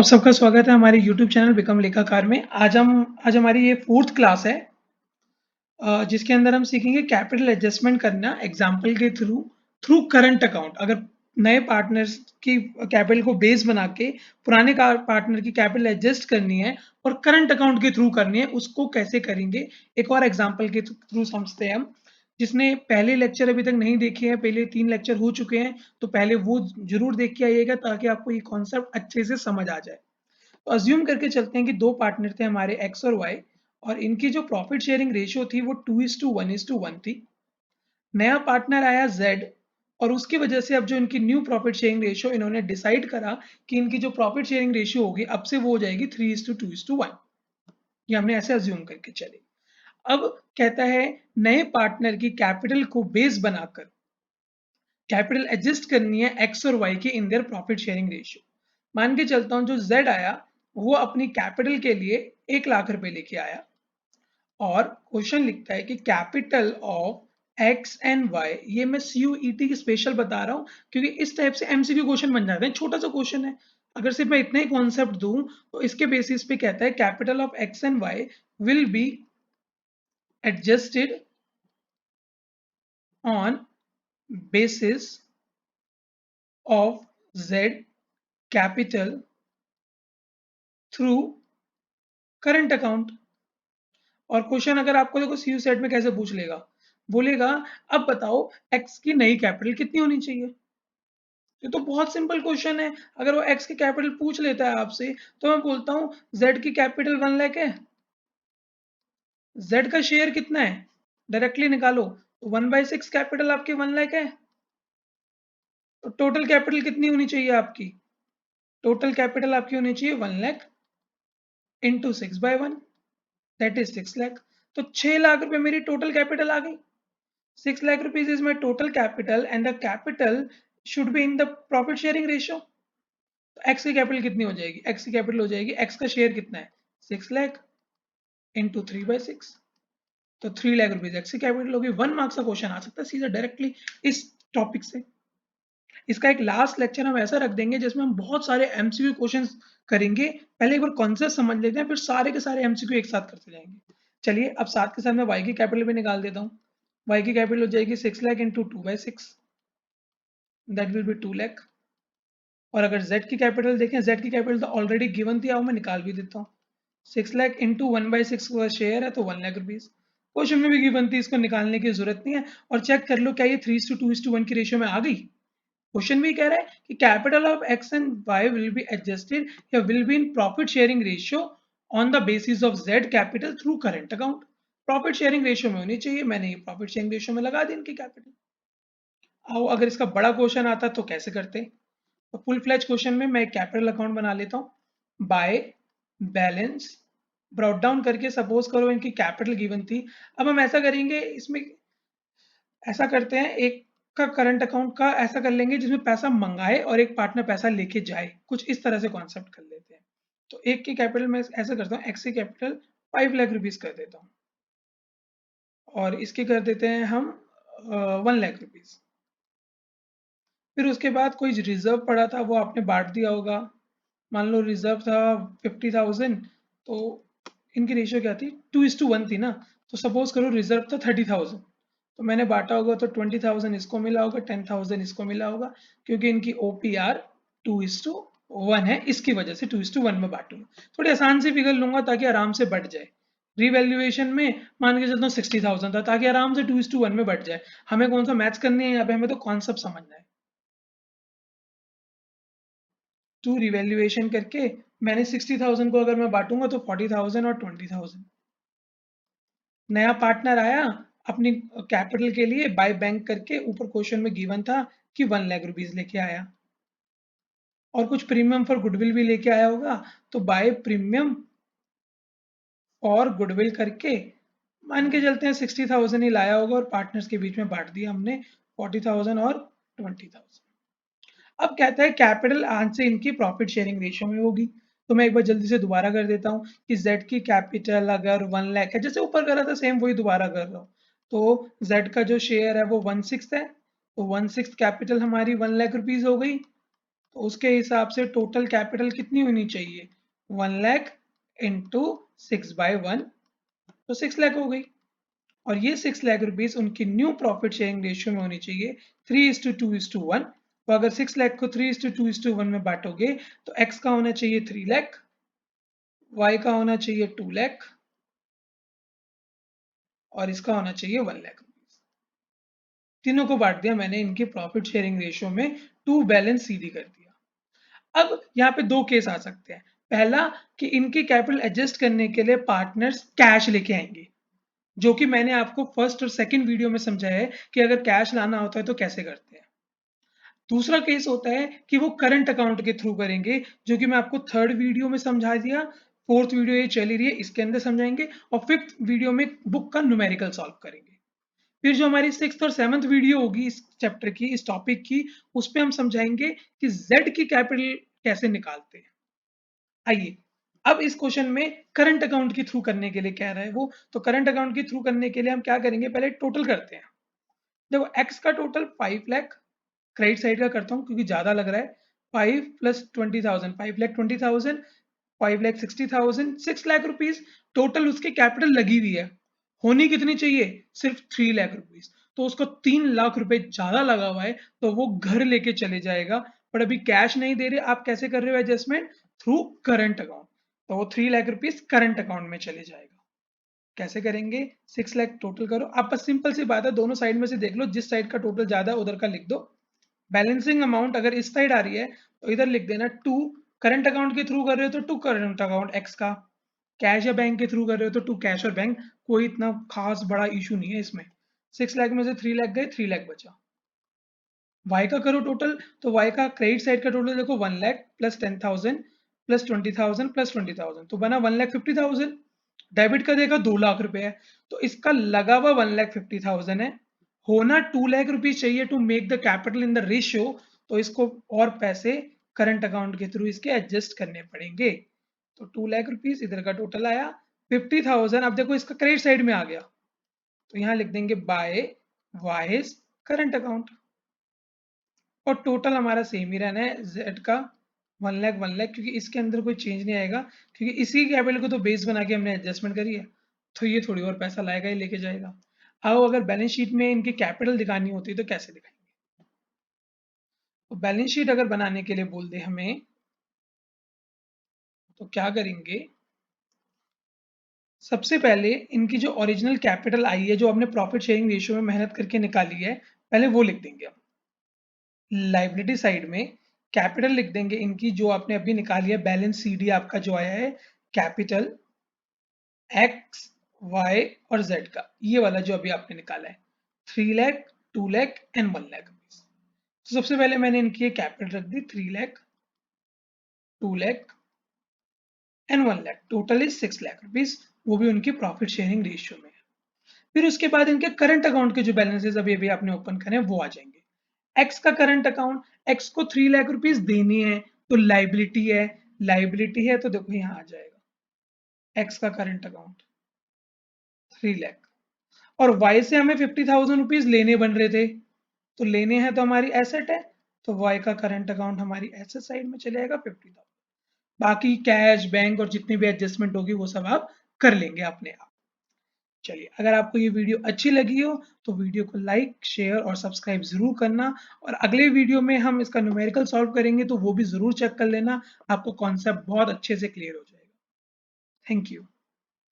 आप सबका स्वागत है हमारे यूट्यूब चैनल बिकम लेखाकार में। आज हमारी ये 4th क्लास है, जिसके अंदर हम सीखेंगे कैपिटल एडजस्टमेंट करना एग्जाम्पल के थ्रू थ्रू करंट अकाउंट। अगर नए पार्टनर्स की कैपिटल को बेस बना के पुराने पार्टनर की कैपिटल एडजस्ट करनी है और करंट अकाउंट के थ्रू करनी है, उसको कैसे करेंगे एक और एग्जाम्पल के थ्रू समझते हैं हम। जिसने पहले लेक्चर अभी तक नहीं देखे हैं, पहले 3 लेक्चर हो चुके हैं, तो पहले वो जरूर देख के आइएगा ताकि आपको ये कॉन्सेप्ट अच्छे से समझ आ जाए। तो अज्यूम करके चलते हैं कि दो पार्टनर थे हमारे एक्स और वाई, और इनकी जो प्रॉफिट शेयरिंग रेशियो थी वो 2:1:1 थी। नया पार्टनर आया जेड, और उसकी वजह से अब जो इनकी न्यू प्रॉफिट शेयरिंग रेशियो इन्होंने डिसाइड करा कि इनकी जो प्रॉफिट शेयरिंग रेशियो होगी अब से वो हो जाएगी 3:2:1। ये हमने ऐसे अज्यूम करके चले। अब कहता है नए पार्टनर की कैपिटल को बेस बनाकर कैपिटल एडजस्ट करनी है एक्स और वाई के in their profit sharing ratio. मान के चलता हूं जो जेड आया वो अपनी कैपिटल के लिए 1 लाख रुपए लेके आया, और क्वेश्चन लिखता है कि capital of X and Y. ये मैं सीयूईटी की स्पेशल बता रहा हूँ क्योंकि इस टाइप से एमसीक्यू क्वेश्चन बन जाते हैं। छोटा सा क्वेश्चन है, अगर सिर्फ मैं इतना ही कॉन्सेप्ट दूं तो इसके बेसिस पे कहता है capital of X and Y will be adjusted on basis of Z capital through current account. और क्वेश्चन अगर आपको देखो सीयू सेट में कैसे पूछ लेगा, बोलेगा अब बताओ एक्स की नई कैपिटल कितनी होनी चाहिए। ये तो बहुत सिंपल क्वेश्चन है। अगर वो एक्स की कैपिटल पूछ लेता है आपसे तो मैं बोलता हूँ जेड की कैपिटल 1 लाख है, जेड का शेयर कितना है डायरेक्टली निकालो, तो 1/6 कैपिटल आपकी 1 लाख है। तो टोटल कैपिटल कितनी होनी चाहिए आपकी, टोटल कैपिटल आपकी होनी चाहिए 1 lakh into 6/1, that is 6 lakh. तो 6 लाख रुपए मेरी टोटल कैपिटल आ गई। 6 lakh rupees is my total capital and the capital should be in the profit sharing ratio। तो x की कैपिटल कितनी हो जाएगी, x की कैपिटल हो जाएगी, x का शेयर कितना है 6 लाख इंटू 3/6, तो 3 लाख रुपीज x की कैपिटल होगी। 1 मार्क्स का क्वेश्चन आ सकता है सीधा डायरेक्टली इस टॉपिक से। इसका एक लास्ट लेक्चर हम ऐसा रख देंगे जिसमें हम बहुत सारे एमसीक्यू क्वेश्चंस करेंगे। पहले एक बार कॉन्सेप्ट समझ लेते हैं, फिर सारे के सारे एमसीक्यू एक साथ करते जाएंगे। चलिए अब साथ के साथ मैं y की कैपिटल भी निकाल देता हूँ। y की कैपिटल हो जाएगी 6 lakh into 2/6, that will be 2 lakh. और अगर z की कैपिटल देखें, z की कैपिटल तो ऑलरेडी गिवन थी, आओ मैं निकाल भी देता हूँ। 6 लाख इंटू 1/6 का शेयर है तो 1 लाख रुपीज। क्वेश्चन में भी गिवन थी, इसको निकालने की जरूरत नहीं है। और चेक कर लो क्या ये 3:2:1 की रेशियो में आ गई। क्वेश्चन भी कह रहा है कि capital of X and Y will be adjusted या will be in profit sharing ratio on the basis of Z capital through current account. Profit sharing ratio में होनी चाहिए, मैंने ये प्रॉफिट शेयरिंग रेशियो में लगा दी इनकी कैपिटल। आओ अगर इसका बड़ा क्वेश्चन आता तो कैसे करते। तो फुल फ्लैज क्वेश्चन में मैं एक कैपिटल अकाउंट बना लेता हूँ। बाय बैलेंस ब्रॉट डाउन करके, सपोज करो इनकी कैपिटल गिवन थी। अब हम ऐसा करेंगे, इसमें ऐसा करते हैं, एक का करंट अकाउंट का ऐसा कर लेंगे जिसमें पैसा मंगाए और एक पार्टनर पैसा लेके जाए, कुछ इस तरह से कॉन्सेप्ट कर लेते हैं। तो एक की कैपिटल में ऐसा करता हूँ, एक्स की कैपिटल 5 लाख रुपीज कर देता हूँ, और इसकी कर देते हैं हम 1 लाख रुपीज। फिर उसके बाद कोई रिजर्व पड़ा था वो आपने बांट दिया होगा। मान लो रिजर्व था 50,000, तो इनकी रेशियो क्या थी 2:1 थी ना। तो सपोज करो रिजर्व था 30,000, तो मैंने बांटा होगा तो 20,000 इसको मिला होगा, 10,000 इसको मिला होगा, क्योंकि इनकी OPR 2:1 है, इसकी वजह से 2:1 में बांटूंगा। थोड़ी आसान सी फिगर लूंगा ताकि आराम से बढ़ जाए। रिवैल्यूएशन में मान के चलता हूँ 60,000 था, ताकि आराम से 2:1 में बढ़ जाए। हमें कौन सा मैथ्स करनी है यहाँ पे, हमें तो कॉन्सेप्ट समझना है। टू रिवैल्यूएशन करके मैंने 60,000 को अगर मैं बांटूंगा तो 40,000 और 20,000। नया पार्टनर आया अपनी कैपिटल के लिए बाय बैंक करके, ऊपर क्वेश्चन में गिवन था कि 1 लाख रुपीज लेके आया, और कुछ प्रीमियम फॉर गुडविल भी लेके आया होगा, तो बाय प्रीमियम और गुडविल करके मान के चलते हैं 60,000 ही लाया होगा, और पार्टनर्स के बीच में बांट दिया हमने 40,000 और 20,000। अब कहता है कैपिटल आज से इनकी प्रॉफिट शेयरिंग रेशियो में होगी। तो मैं एक बार जल्दी से दोबारा कर देता हूँ कि जेड की कैपिटल अगर 1 लाख है, जैसे ऊपर करा था सेम वही दोबारा कर रहा हूँ। तो जेड का जो शेयर है वो 1/6 है, तो 1/6 कैपिटल हमारी 1 लाख रुपीज हो गई। तो उसके हिसाब से टोटल कैपिटल कितनी होनी चाहिए, 1 लाख इंटू 6/1, तो 6 लाख हो गई। और ये 6 लाख रुपीस उनकी न्यू प्रॉफिट शेयरिंग रेशियो में होनी चाहिए 3:2:1। तो अगर 6 लाख को 3:2:1 में बांटोगे तो एक्स का होना चाहिए 3 लाख, वाई का होना चाहिए 2 लाख और इसका होना चाहिए 1 लाख रुपीस। तीनों को बांट दिया मैंने इनकी प्रॉफिट शेयरिंग रेशियो में, टू बैलेंस सीधी कर दिया। अब यहाँ पे दो केस आ सकते हैं। पहला कि इनकी कैपिटल एडजस्ट करने के लिए पार्टनर्स कैश लेके आएंगे, जो कि मैंने आपको फर्स्ट और सेकंड वीडियो में समझाया है कि अगर कैश लाना होता है तो कैसे करते हैं। दूसरा केस होता है कि वो करंट अकाउंट के थ्रू करेंगे, जो कि मैं आपको थर्ड वीडियो में समझा दिया, फोर्थ वीडियो ये चली रही है इसके अंदर समझाएंगे, और फिफ्थ वीडियो में बुक का न्यूमेरिकल सॉल्व करेंगे। फिर जो हमारी सिक्स्थ और सेवंथ वीडियो होगी इस चैप्टर की, इस टॉपिक की, उस पर हम समझाएंगे कि जेड की कैपिटल कैसे निकालते हैं। आइए अब इस क्वेश्चन में करंट अकाउंट के थ्रू करने के लिए कह रहा है वो, तो करंट अकाउंट के थ्रू करने के लिए हम क्या करेंगे, पहले टोटल करते हैं। देखो एक्स का टोटल 5 लाख, क्रेडिट साइड का करता हूँ क्योंकि ज्यादा लग रहा है। 5 प्लस 20,000, 5,20,000, 5,60,000, 6 लाख रुपीज टोटल उसके कैपिटल लगी हुई है। होनी कितनी चाहिए, सिर्फ 3 लाख रुपीज। तो उसको 3 लाख रुपए ज्यादा लगा हुआ है, तो वो घर लेके चले जाएगा। पर अभी कैश नहीं दे रहे, आप कैसे कर रहे हो एडजस्टमेंट, थ्रू करंट अकाउंट। तो वो 3 लाख रुपीज करंट अकाउंट में चले जाएगा। कैसे करेंगे, 6 लाख टोटल करो, आप बस सिंपल सी बात है, दोनों साइड में से देख लो, जिस साइड का टोटल ज्यादा है उधर का लिख दो। बैलेंसिंग अमाउंट अगर इस साइड आ रही है तो इधर लिख देना 2, करंट अकाउंट के थ्रू कर रहे हो तो 2 करंट अकाउंट एक्स का, कैश या बैंक के थ्रू कर रहे हो तो 2 कैश और बैंक। कोई इतना खास बड़ा इशू नहीं है इसमें। 6 लाख में से 3 लाख गए, 3 लाख बचा। वाई का करो टोटल, तो वाई का क्रेडिट साइड का टोटल देखो, 1 लाख प्लस 10,000 प्लस 20,000 प्लस 20,000, तो बना 1,50,000। डेबिट का देखा 2 लाख रुपए है, तो इसका लगा हुआ 1,50,000 है। होना 2 लाख रुपीज चाहिए to make the capital in the ratio, तो इसको और पैसे करंट अकाउंट के थ्रू इसके एडजस्ट करने पड़ेंगे। तो 2 लाख रुपीज इधर का टोटल आया, 50,000 अब देखो इसका क्रेडिट साइड में आ गया, तो यहाँ लिख देंगे बाय वाइज करंट अकाउंट। और टोटल हमारा सेम ही रहना है, जेड का 1 लाख 1 लाख, क्योंकि इसके अंदर कोई चेंज नहीं आएगा, क्योंकि इसी कैपिटल को तो बेस बना के हमने एडजस्टमेंट करी है। तो ये थोड़ी और पैसा लाएगा ही, लेके जाएगा। अब अगर बैलेंस शीट में इनकी कैपिटल दिखानी होती है तो कैसे दिखाएंगे, तो बैलेंस शीट अगर बनाने के लिए बोल दे हमें, तो क्या करेंगे, सबसे पहले इनकी जो ओरिजिनल कैपिटल आई है, जो हमने प्रॉफिट शेयरिंग रेशियो में मेहनत करके निकाली है, पहले वो लिख देंगे हम। लाइबिलिटी साइड में कैपिटल लिख देंगे इनकी, जो आपने अभी निकाली है, बैलेंस सीडी आपका जो आया है, कैपिटल एक्स वाई और जेड का, ये वाला जो अभी आपने निकाला है, 3 लाख 2 लाख एंड 1 लाख रुपीज। तो सबसे पहले मैंने इनकी कैपिटल रख दी 3 lakh 2 lakh and 1 lakh, total is 6 lakh rupees, वो भी उनकी प्रॉफिट शेयरिंग रेशियो में है। फिर उसके बाद इनके करंट अकाउंट के जो बैलेंसेस अभी अभी आपने ओपन करे हैं वो आ जाएंगे। एक्स का करंट अकाउंट, एक्स को 3 लाख रुपीज देनी है, तो लाइबिलिटी है, लाइबिलिटी है तो देखो यहाँ आ जाएगा एक्स का करंट अकाउंट 3 लाख, और वाई से हमें 50,000 रुपीज लेने बन रहे थे, तो लेने हैं तो हमारी एसेट है, तो वाई का करंट अकाउंट हमारी एसेट साइड में चले जाएगा 50,000। बाकी कैश बैंक और जितनी भी एडजस्टमेंट होगी वो सब आप कर लेंगे अपने आप। चलिए, अगर आपको ये वीडियो अच्छी लगी हो तो वीडियो को लाइक शेयर और सब्सक्राइब जरूर करना, और अगले वीडियो में हम इसका न्यूमेरिकल सॉल्व करेंगे तो वो भी जरूर चेक कर लेना, आपको कॉन्सेप्ट बहुत अच्छे से क्लियर हो जाएगा। Thank you.